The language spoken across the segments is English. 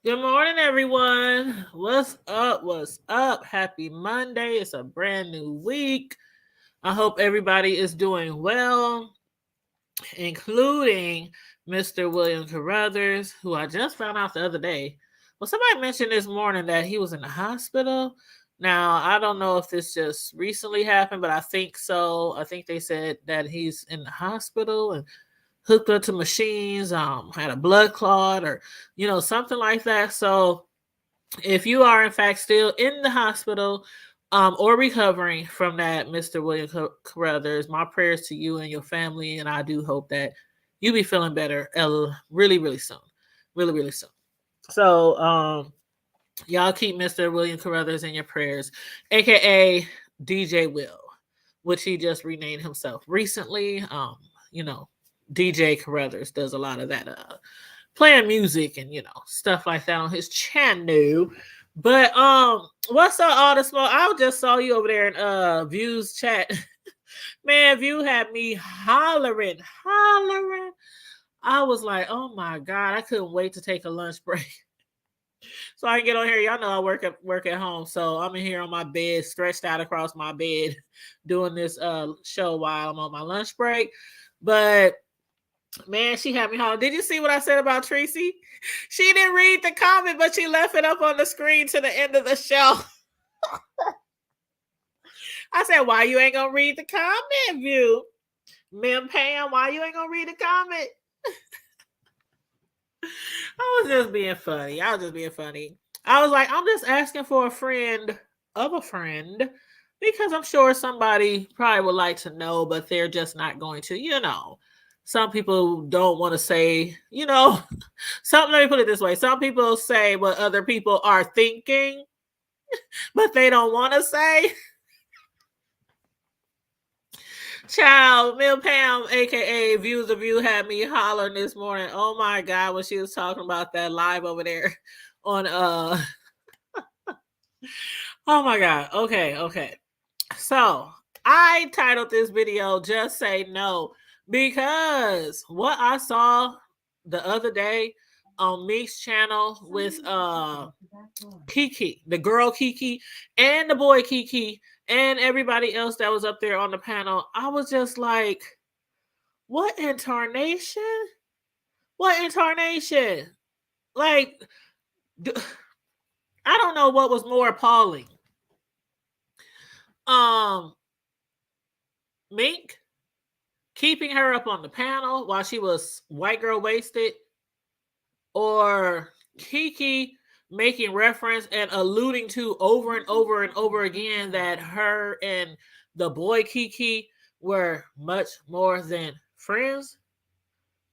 Good morning, everyone. What's up? What's up? Happy Monday. It's a brand new week. I hope everybody is doing well, including Mr. William Carruthers, who I just found out the other day. Well, somebody mentioned this morning that he was in the hospital. Now, I don't know if this just recently happened, but I think so. I think they said that he's in the hospital and hooked up to machines, had a blood clot or, something like that. So if you are in fact still in the hospital or recovering from that, Mr. William Carruthers, my prayers to you and your family, and I do hope that you be feeling better really, really soon. Really, really soon. So y'all keep Mr. William Carruthers in your prayers, aka DJ Will, which he just renamed himself recently. You know, DJ Carruthers does a lot of that playing music and stuff like that on his channel. But what's up, all the smoke? I just saw you over there in Views chat. Man, View had me hollering. I was like, oh my God, I couldn't wait to take a lunch break. So I can get on here. Y'all know I work at home. So I'm in here on my bed, stretched out across my bed, doing this show while I'm on my lunch break. But man, she had me hollering. Did you see what I said about Tracy? She didn't read the comment, but she left it up on the screen to the end of the show. I said, why you ain't gonna read the comment, View? Mim Pam, why you ain't gonna read the comment? I was just being funny. I was like, I'm just asking for a friend of a friend because I'm sure somebody probably would like to know, but they're just not going to, Some people don't want to say, let me put it this way. Some people say what other people are thinking, but they don't want to say. Child, Mill Pam, aka Views of You, had me hollering this morning. Oh my God, when she was talking about that live over there on oh my God. Okay. So I titled this video Just Say No because what I saw the other day on Meek's channel with Kiki, the girl Kiki and the boy Kiki and everybody else that was up there on the panel, I was just like, what in tarnation? What in tarnation? Like, I don't know what was more appalling. Meek keeping her up on the panel while she was white girl wasted, or Kiki making reference and alluding to over and over and over again that her and the boy Kiki were much more than friends.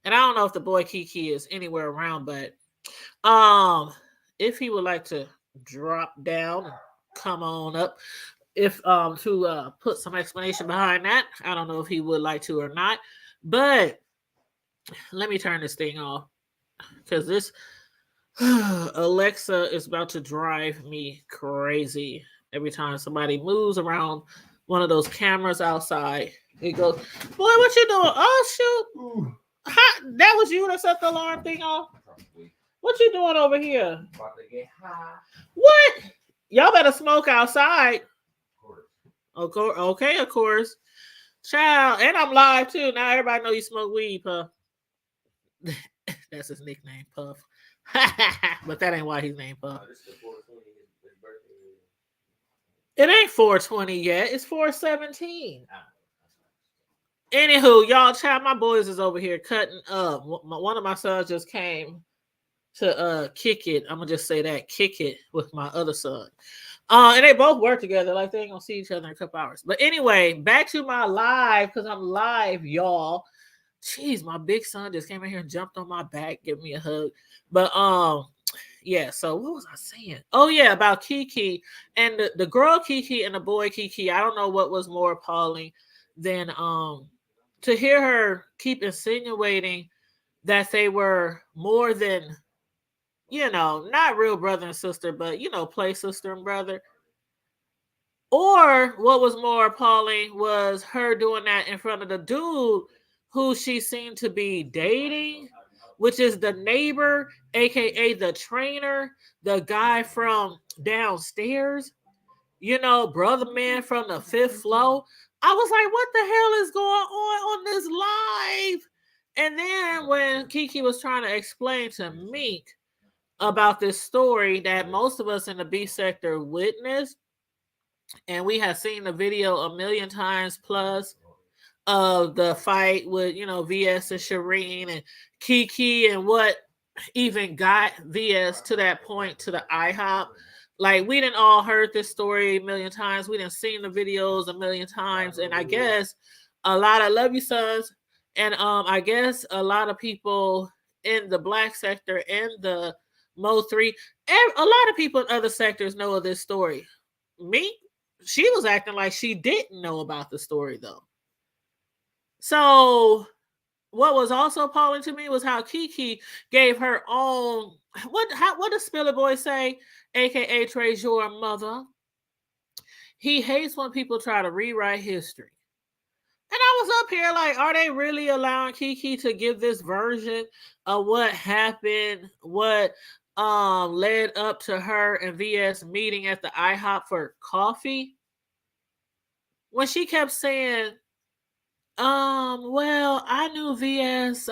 And I don't know if the boy Kiki is anywhere around, but if he would like to drop down and come on up, if to put some explanation behind that. I don't know if he would like to or not, but let me turn this thing off because this Alexa is about to drive me crazy. Every time somebody moves around one of those cameras outside, it goes, boy, what you doing? Oh shoot. That was you that set the alarm thing off? What you doing over here? About to get high. What? Y'all better smoke outside. Of course. Okay, of course. Child, and I'm live too. Now everybody know you smoke weed, Puff. That's his nickname, Puff. But that ain't why he's named Puff. It ain't 420 yet. It's 417. Anywho, y'all, child, my boys is over here cutting up. One of my sons just came to kick it. I'm gonna just say that, kick it with my other son. And they both work together, like they ain't gonna see each other in a couple hours. But anyway, back to my live, because I'm live, y'all. Jeez, my big son just came in here and jumped on my back, give me a hug. But yeah, so what was I saying? Oh yeah, about Kiki and the girl Kiki and the boy Kiki. I don't know what was more appalling than to hear her keep insinuating that they were more than, not real brother and sister, but play sister and brother. Or what was more appalling was her doing that in front of the dude who she seemed to be dating which is the neighbor, aka the trainer, the guy from downstairs, brother man from the fifth floor. I was like, what the hell is going on this live? And then when Kiki was trying to explain to Meek about this story that most of us in the B sector witnessed, and we have seen the video a million times plus of the fight with, VS and Shireen and Kiki, and what even got VS to that point, to the IHOP. Like, we didn't all heard this story a million times. We didn't seen the videos a million times. And I guess a lot of love you sons. And I guess a lot of people in the black sector and the Mo 3, a lot of people in other sectors know of this story. Me, she was acting like she didn't know about the story though. So what was also appalling to me was how Kiki gave her own, what does Spiller Boy say, aka Treasure mother? He hates when people try to rewrite history. And I was up here like, are they really allowing Kiki to give this version of what happened, what led up to her and VS meeting at the IHOP for coffee? When she kept saying, well, I knew VS,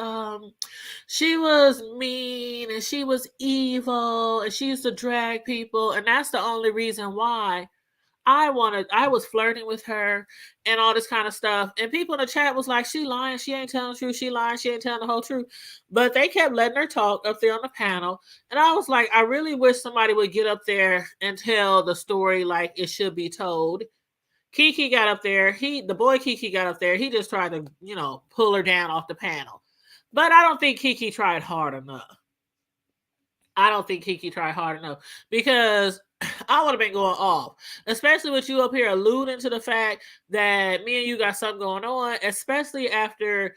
she was mean and she was evil and she used to drag people, and that's the only reason why I was flirting with her and all this kind of stuff. And people in the chat was like, she lying, she ain't telling the truth, she lying, she ain't telling the whole truth. But they kept letting her talk up there on the panel. And I was like, I really wish somebody would get up there and tell the story like it should be told. Kiki got up there. The boy Kiki got up there. He just tried to, pull her down off the panel. But I don't think Kiki tried hard enough. Because I would have been going off, especially with you up here alluding to the fact that me and you got something going on, especially after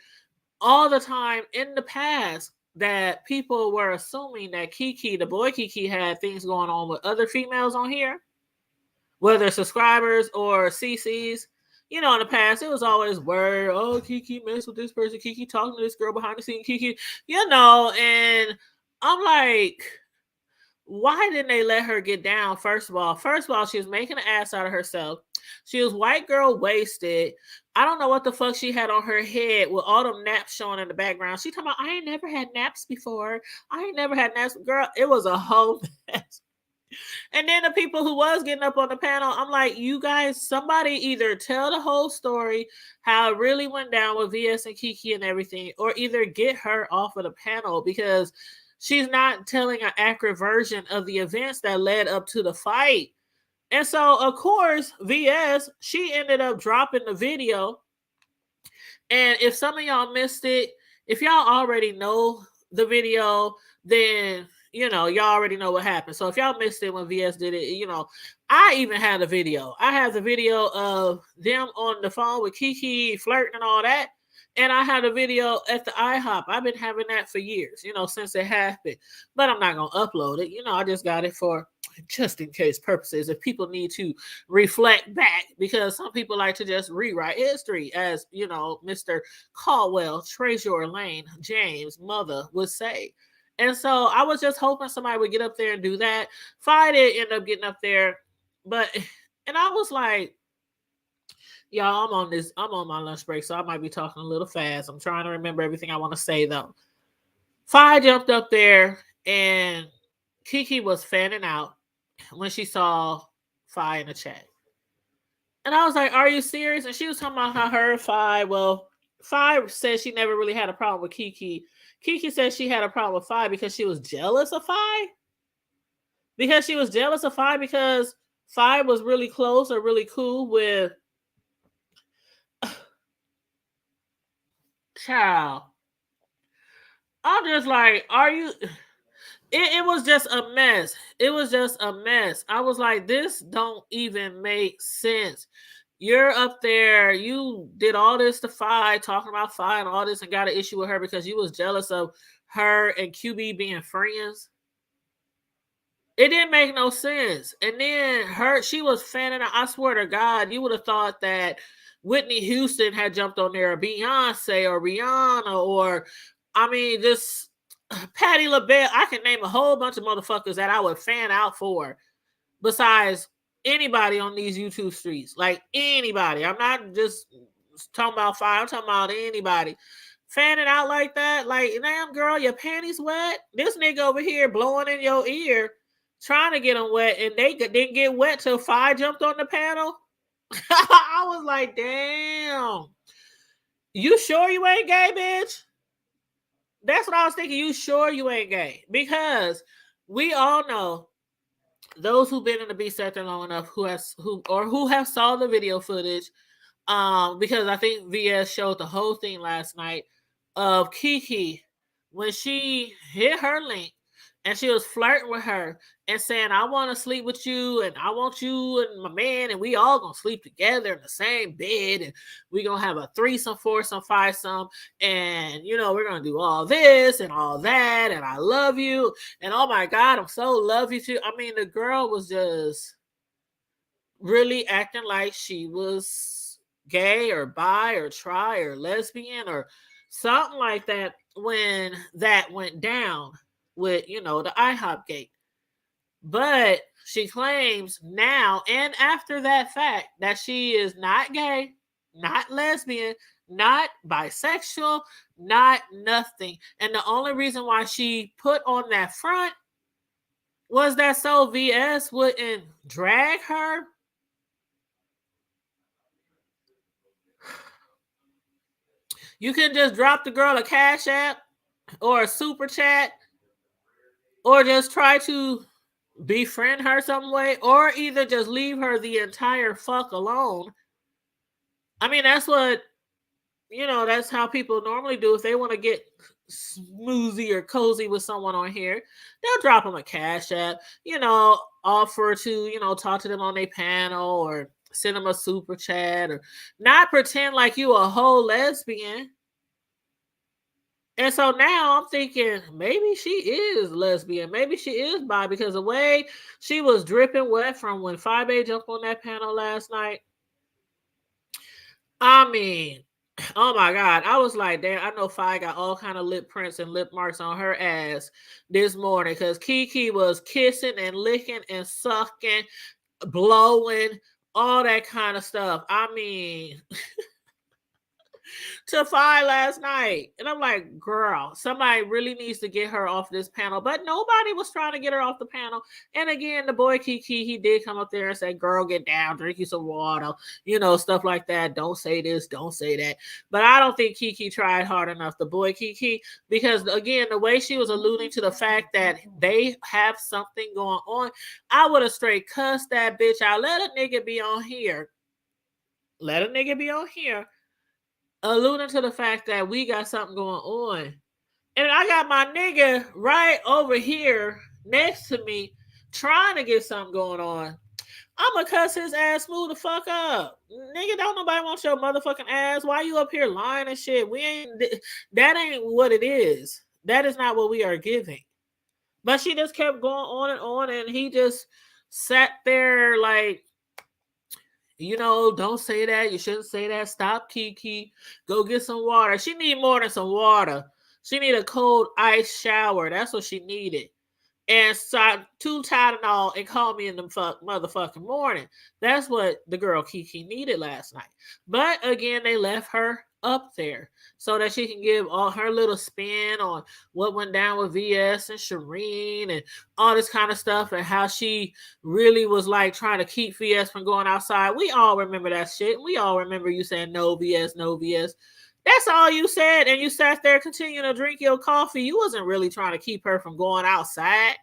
all the time in the past that people were assuming that Kiki, the boy Kiki, had things going on with other females on here, whether subscribers or CCs. In the past, it was always word, oh, Kiki messed with this person, Kiki talking to this girl behind the scene, Kiki, and I'm like, why didn't they let her get down? First of all, she was making an ass out of herself. She was white girl wasted. I don't know what the fuck she had on her head with all them naps showing in the background. She talking about, I ain't never had naps before. Girl, it was a whole mess. And then the people who was getting up on the panel, I'm like, you guys, somebody either tell the whole story, how it really went down with VS and Kiki and everything, or either get her off of the panel, because she's not telling an accurate version of the events that led up to the fight. And so, of course, VS, she ended up dropping the video. And if some of y'all missed it, if y'all already know the video, then y'all already know what happened. So if y'all missed it when VS did it, I even had a video. I have the video of them on the phone with Kiki flirting and all that. And I had a video at the IHOP. I've been having that for years, since it happened. But I'm not going to upload it. I just got it for just in case purposes. If people need to reflect back, because some people like to just rewrite history, as, Mr. Caldwell, Treasure Lane, James, mother would say. And so I was just hoping somebody would get up there and do that. Fi did end up getting up there. And I was like, y'all, I'm on my lunch break, so I might be talking a little fast. I'm trying to remember everything I want to say, though. Fi jumped up there, and Kiki was fanning out when she saw Fi in the chat. And I was like, are you serious? And she was talking about how her Fi said she never really had a problem with Kiki. Kiki said she had a problem with Fi because she was jealous of Fi? Because Fi was really close or really cool with child. I'm just like, are you... It was just a mess. It was just a mess. I was like, this don't even make sense. You're up there. You did all this to Fi, talking about Fi and all this, and got an issue with her because you was jealous of her and QB being friends. It didn't make no sense. And then she was fanning out. I swear to God, you would have thought that Whitney Houston had jumped on there, or Beyonce or Rihanna, or, I mean, this Patti LaBelle, I can name a whole bunch of motherfuckers that I would fan out for besides anybody on these YouTube streets. Like anybody. I'm not just talking about fire. I'm talking about anybody. Fanning out like that, like, damn girl, your panties wet. This nigga over here blowing in your ear, trying to get them wet, and they didn't get wet till Fi jumped on the panel. I was like, damn. You sure you ain't gay, bitch? That's what I was thinking. You sure you ain't gay? Because we all know those who've been in the B sector long enough who have saw the video footage, because I think VS showed the whole thing last night of Kiki when she hit her link and she was flirting with her and saying, I want to sleep with you and I want you and my man and we all gonna sleep together in the same bed and we gonna have a threesome, foursome, fivesome, and we're gonna do all this and all that, and I love you, and oh my God, I'm so love you too. I mean, the girl was just really acting like she was gay or bi or tri or lesbian or something like that when that went down with the IHOP gate. But she claims now and after that fact that she is not gay, not lesbian, not bisexual, not nothing. And the only reason why she put on that front was that so VS wouldn't drag her. You can just drop the girl a cash app or a super chat or just try to befriend her some way, or either just leave her the entire fuck alone. I mean, that's what, that's how people normally do if they want to get smoozy or cozy with someone on here. They'll drop them a cash app, offer to, talk to them on their panel or send them a super chat or not pretend like you a whole lesbian. And so now I'm thinking maybe she is lesbian. Maybe she is bi, because the way she was dripping wet from when 5A jumped on that panel last night. I mean, oh my God. I was like, damn, I know Fi got all kind of lip prints and lip marks on her ass this morning because Kiki was kissing and licking and sucking, blowing, all that kind of stuff. I mean... to Fi last night. And I'm like, girl, somebody really needs to get her off this panel. But nobody was trying to get her off the panel. And again, the boy Kiki, he did come up there and say, girl, get down, drink you some water, stuff like that. Don't say this, don't say that. But I don't think Kiki tried hard enough, the boy Kiki, because again, the way she was alluding to the fact that they have something going on, I would have straight cussed that bitch out. Let a nigga be on here. Alluding to the fact that we got something going on. And I got my nigga right over here next to me trying to get something going on. I'ma cuss his ass smooth the fuck up. Nigga, don't nobody want your motherfucking ass. Why you up here lying and shit? That ain't what it is. That is not what we are giving. But she just kept going on, and he just sat there like, don't say that. You shouldn't say that. Stop, Kiki. Go get some water. She need more than some water. She need a cold ice shower. That's what she needed. And so 2 Tylenol and call me in the motherfucking morning. That's what the girl Kiki needed last night. But again, they left her up there so that she can give all her little spin on what went down with VS and Shireen and all this kind of stuff, and how she really was like trying to keep VS from going outside. We all remember that shit. We all remember you saying no VS, no VS. That's all you said, and you sat there continuing to drink your coffee. You wasn't really trying to keep her from going outside.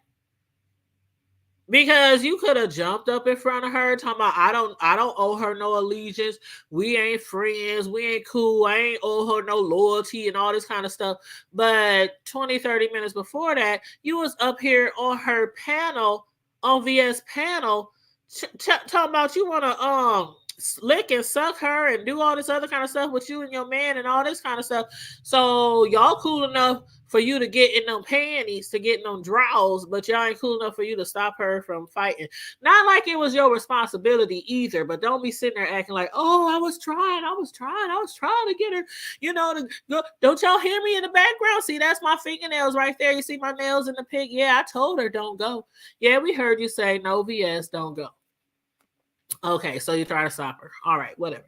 Because you could have jumped up in front of her talking about, I don't owe her no allegiance. We ain't friends. We ain't cool. I ain't owe her no loyalty and all this kind of stuff. But 20, 30 minutes before that, you was up here on her panel, on VS panel, talking about you want to lick and suck her and do all this other kind of stuff with you and your man and all this kind of stuff. So y'all cool enough for you to get in them panties, to get in them drawers, but y'all ain't cool enough for you to stop her from fighting. Not like it was your responsibility either, but don't be sitting there acting like, oh, I was trying to get her, to go. Don't y'all hear me in the background? See, that's my fingernails right there. You see my nails in the pic? Yeah, I told her don't go. Yeah, we heard you say no VS, don't go. Okay, so you try to stop her. All right, whatever.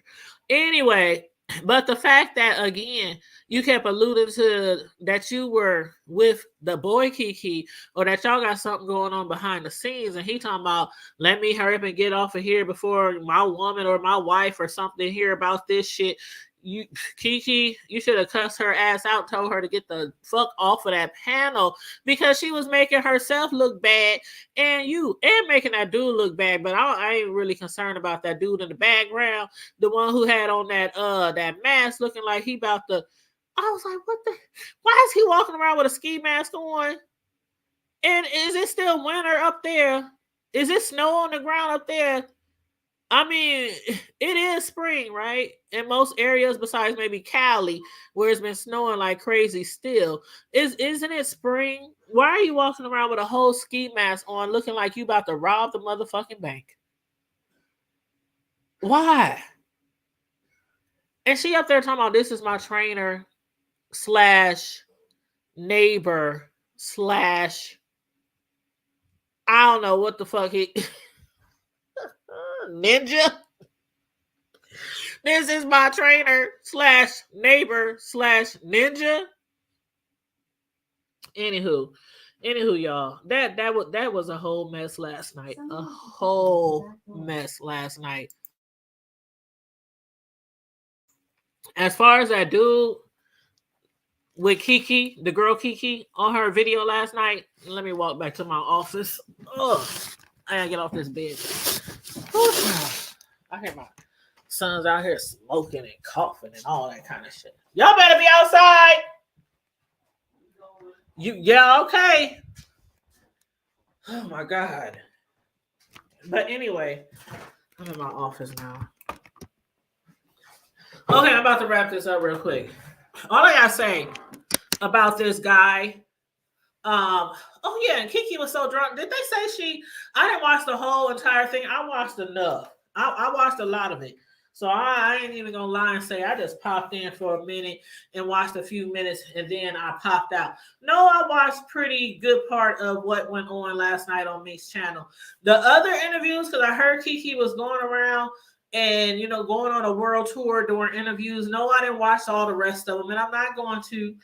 Anyway, but the fact that, again, you kept alluding to that you were with the boy Kiki, or that y'all got something going on behind the scenes, and he talking about, let me hurry up and get off of here before my woman or my wife or something hear about this shit. Kiki, you should have cussed her ass out, told her to get the fuck off of that panel, because she was making herself look bad and making that dude look bad. But I ain't really concerned about that dude in the background, the one who had on that mask looking like he about to. I was like, why is he walking around with a ski mask on? And is it still winter up there? Is it snow on the ground up there? I mean, it is spring, right? In most areas besides maybe Cali, where it's been snowing like crazy still. Isn't it spring? Why are you walking around with a whole ski mask on looking like you about to rob the motherfucking bank? Why? And she up there talking about, this is my trainer / neighbor / I don't know what the fuck he ninja. This is my trainer / neighbor / ninja. Anywho, y'all, that was a whole mess last night. A whole mess last night. As far as that dude with Kiki, the girl Kiki, on her video last night, let me walk back to my office. Ugh, I gotta get off this bed. I hear my sons out here smoking and coughing and all that kind of shit. Y'all better be outside. Yeah, okay. Oh my God. But anyway, I'm in my office now. Okay, I'm about to wrap this up real quick. All I gotta say about this guy. Oh yeah, and Kiki was so drunk. Did they say I didn't watch the whole entire thing. I watched enough. I watched a lot of it. So I ain't even gonna lie and say I just popped in for a minute and watched a few minutes and then I popped out. No, I watched pretty good part of what went on last night on Meek's channel. The other interviews, because I heard Kiki was going around and going on a world tour doing interviews. No, I didn't watch all the rest of them, and I'm not going to,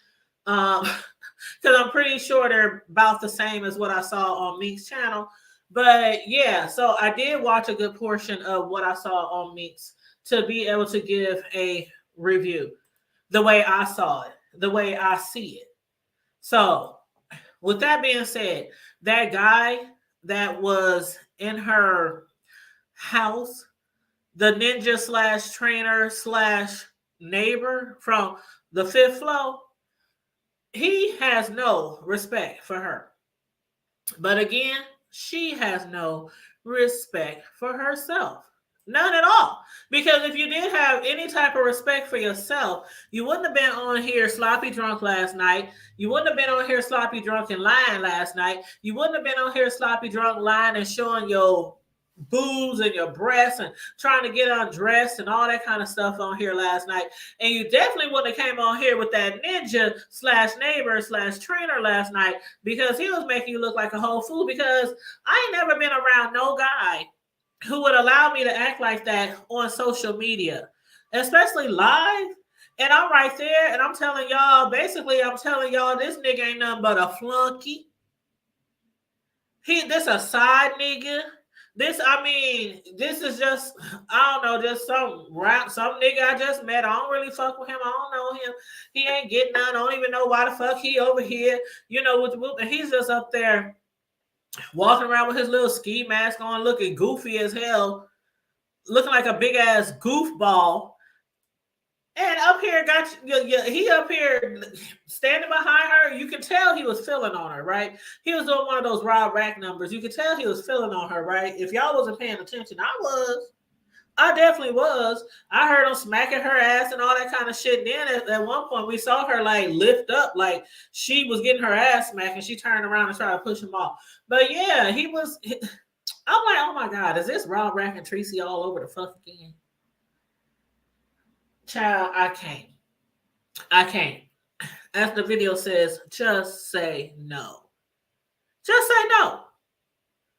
because I'm pretty sure they're about the same as what I saw on Meek's channel. But yeah, so I did watch a good portion of what I saw on Meek's to be able to give a review the way I saw it, the way I see it. So with that being said, that guy that was in her house, the ninja / trainer / neighbor from the 5th floor, he has no respect for her. But again, she has no respect for herself. None at all. Because if you did have any type of respect for yourself, you wouldn't have been on here sloppy drunk last night. You wouldn't have been on here sloppy drunk and lying last night. You wouldn't have been on here sloppy drunk lying and showing your boobs and your breasts and trying to get undressed and all that kind of stuff on here last night. And you definitely wouldn't have came on here with that ninja / neighbor / trainer last night, because he was making you look like a whole fool. Because I ain't never been around no guy who would allow me to act like that on social media, especially live. And I'm right there and I'm telling y'all, this nigga ain't nothing but a flunky. This a side nigga. This is just, I don't know, just some nigga I just met. I don't really fuck with him. I don't know him. He ain't getting none. I don't even know why the fuck he over here, and he's just up there walking around with his little ski mask on, looking goofy as hell, looking like a big ass goofball. And up here, he up here standing behind her. You can tell he was feeling on her, right? He was doing one of those Rob Rack numbers. You could tell he was feeling on her, right? If y'all wasn't paying attention, I I definitely was. I heard him smacking her ass and all that kind of shit. And then at one point, we saw her like lift up, like she was getting her ass smacked, and she turned around and tried to push him off. But yeah, he was. I'm like, oh my God, is this Rob Rack and Tracy all over the fuck again? Child, I can't. I can't. As the video says, just say no. Just say no.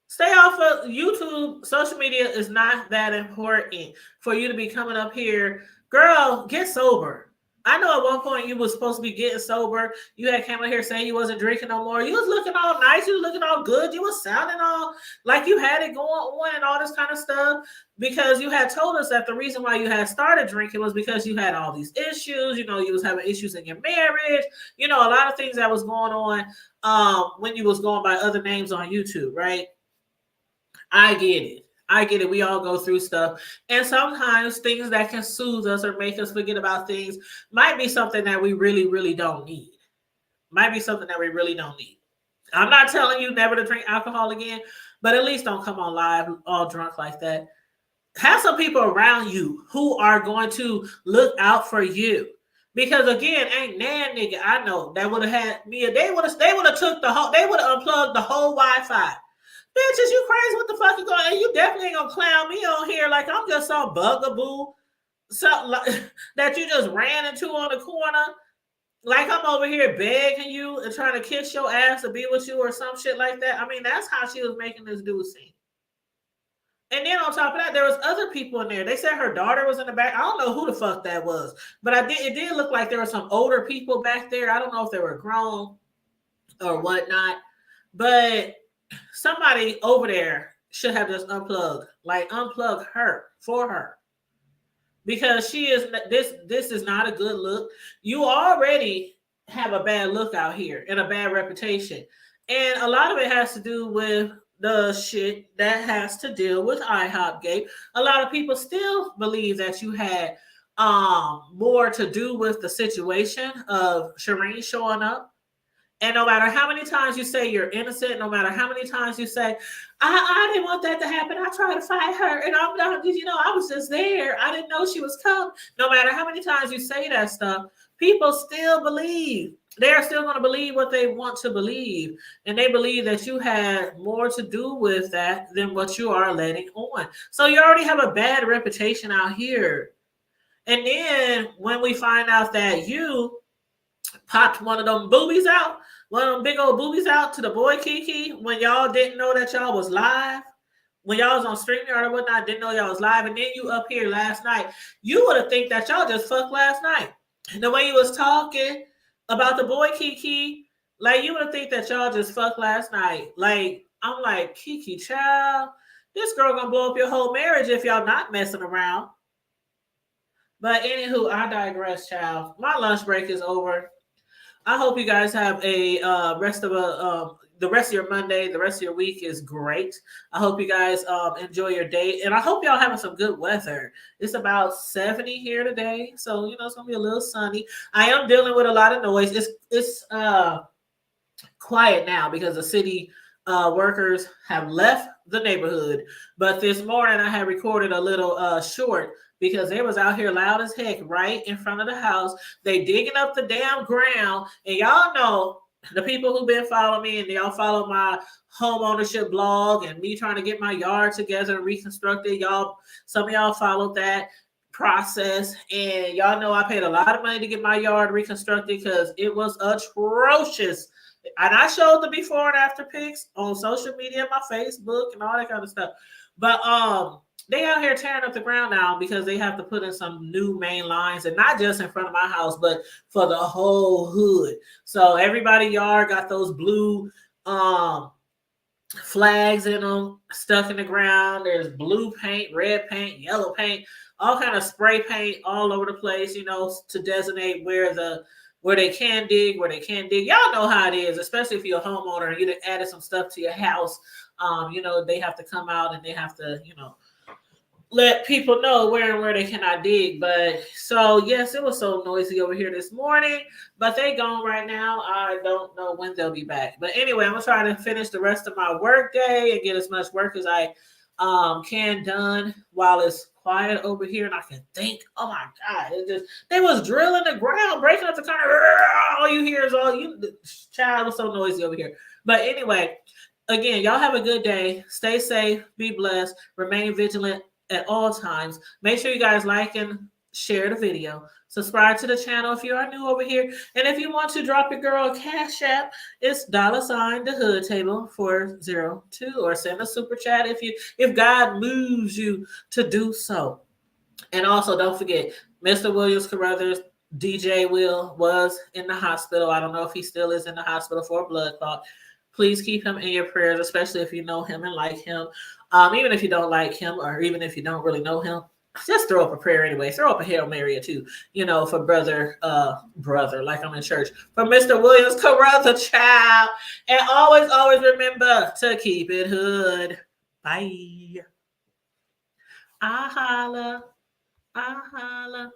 Stay off of YouTube. Social media is not that important for you to be coming up here. Girl, get sober. I know at one point you was supposed to be getting sober. You had came out here saying you wasn't drinking no more. You was looking all nice. You was looking all good. You was sounding all like you had it going on and all this kind of stuff, because you had told us that the reason why you had started drinking was because you had all these issues. You know, you was having issues in your marriage. You know, a lot of things that was going on when you was going by other names on YouTube, right? I get it. I get it. We all go through stuff. And sometimes things that can soothe us or make us forget about things might be something that we really, really don't need. Might be something that we really don't need. I'm not telling you never to drink alcohol again, but at least don't come on live all drunk like that. Have some people around you who are going to look out for you. Because again, ain't nan nigga I know that would have had me. They would have took the whole. They would have unplugged the whole Wi-Fi. Bitches, you crazy? What the fuck you going? And you definitely ain't gonna clown me on here like I'm just some bugaboo, something like, that you just ran into on the corner. Like I'm over here begging you and trying to kiss your ass to be with you or some shit like that. I mean, that's how she was making this dude seem. And then on top of that, there was other people in there. They said her daughter was in the back. I don't know who the fuck that was, but it did look like there were some older people back there. I don't know if they were grown or whatnot, but somebody over there should have just unplugged, like unplug her for her, because she is this is not a good look. You already have a bad look out here and a bad reputation, and a lot of it has to do with the shit that has to deal with IHOP Gate. A lot of people still believe that you had more to do with the situation of Shireen showing up. And no matter how many times you say you're innocent, no matter how many times you say, I didn't want that to happen. I tried to fight her. And I'm not, you know, I was just there. I didn't know she was coming. No matter how many times you say that stuff, people still believe. They're still going to believe what they want to believe. And they believe that you had more to do with that than what you are letting on. So you already have a bad reputation out here. And then when we find out that you popped one of them boobies out, one of them big old boobies out to the boy Kiki when y'all didn't know that y'all was live, when y'all was on StreamYard or whatnot, didn't know y'all was live, and then you up here last night, you would have think that y'all just fucked last night. And the way you was talking about the boy Kiki, like you would have think that y'all just fucked last night. Like, I'm like, Kiki, child, this girl gonna blow up your whole marriage if y'all not messing around. But anywho, I digress, child. My lunch break is over. I hope you guys have a the rest of your Monday, the rest of your week is great. I hope you guys enjoy your day, and I hope y'all having some good weather. It's about 70 here today, so you know it's gonna be a little sunny. I am dealing with a lot of noise. It's quiet now because the city workers have left the neighborhood. But this morning I had recorded a little short because they was out here loud as heck right in front of the house. They digging up the damn ground. And y'all know the people who've been following me and y'all follow my home ownership blog and me trying to get my yard together and reconstructed. Y'all, some of y'all followed that process, and y'all know I paid a lot of money to get my yard reconstructed because it was atrocious. And I showed the before and after pics on social media, my Facebook and all that kind of stuff. But they out here tearing up the ground now because they have to put in some new main lines, and not just in front of my house, but for the whole hood. So everybody yard got those blue flags in them stuck in the ground. There's blue paint, red paint, yellow paint, all kind of spray paint all over the place, you know, to designate where they can dig, where they can't dig. Y'all know how it is, especially if you're a homeowner and you added some stuff to your house. You know, they have to come out and they have to, you know, let people know where and where they cannot dig. But so yes, it was so noisy over here this morning, but they gone right now. I don't know when they'll be back. But anyway, I'm gonna try to finish the rest of my work day and get as much work as I Can done while it's quiet over here and I can think. Oh my God. It just they was drilling the ground, breaking up the corner. All you hear is all you the child was so noisy over here. But anyway, again, y'all have a good day. Stay safe, be blessed, remain vigilant at all times. Make sure you guys like and share the video. Subscribe to the channel if you are new over here. And if you want to drop your girl a cash app, it's $ the hood table 402 or send a super chat if God moves you to do so. And also don't forget, Mr. Williams Carruthers, DJ Will was in the hospital. I don't know if he still is in the hospital for a blood clot. Please keep him in your prayers, especially if you know him and like him. Even if you don't like him or even if you don't really know him, just throw up a prayer anyway. Throw up a Hail Mary or two, for brother, like I'm in church, for Mr. Williams Carruthers, child. And always, always remember to keep it hood. Bye. I holla. I holla.